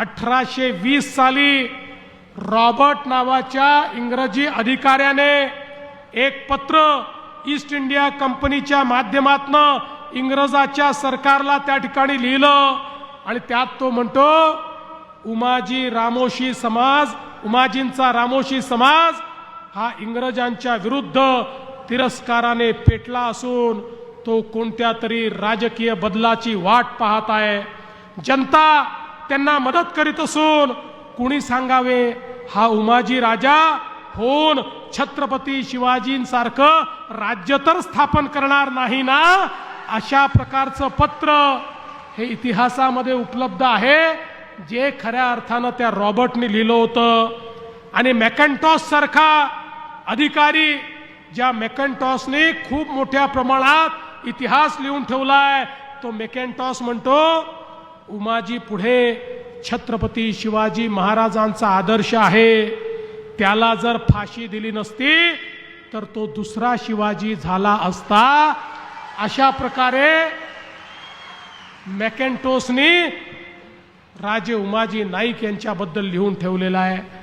1820 साली रॉबर्ट नावाच्या इंग्रजी अधिकाऱ्याने एक पत्र ईस्ट इंडिया कंपनीच्या माध्यमातून इंग्रजाच्या सरकारला त्या ठिकाणी लिहिलं आणि त्यात तो म्हणतो उमाजींचा रामोशी समाज हा इंग्रजांच्या विरुद्ध तिरस्काराने पेटला असून तो कोणत्या तरी राजकीय बदलाची वाट पाहत आहे। जनता त्यांना मदत करीत असून कुणी सांगावे हा उमाजी राजा होऊन छत्रपती शिवाजींसारखं राज्य तर स्थापन करणार नाही ना। अशा प्रकारचं पत्र हे इतिहासामध्ये उपलब्ध आहे जे खऱ्या अर्थानं त्या रॉबर्टने लिहिलं होतं। आणि मॅकॅन्टॉस सारखा अधिकारी ज्या मॅकॅन्टॉसने खूप मोठ्या प्रमाणात इतिहास लिहून ठेवलाय तो मॅकॅन्टॉस म्हणतो उमाजी पुढे छत्रपती शिवाजी महाराजांचा आदर्श आहे, त्याला जर फाशी दिली नसती तर तो दुसरा शिवाजी झाला असता। अशा प्रकारे मॅकॅन्टॉसने राजे उमाजी नाईक यांच्याबद्दल लिहून ठेवलेला आहे।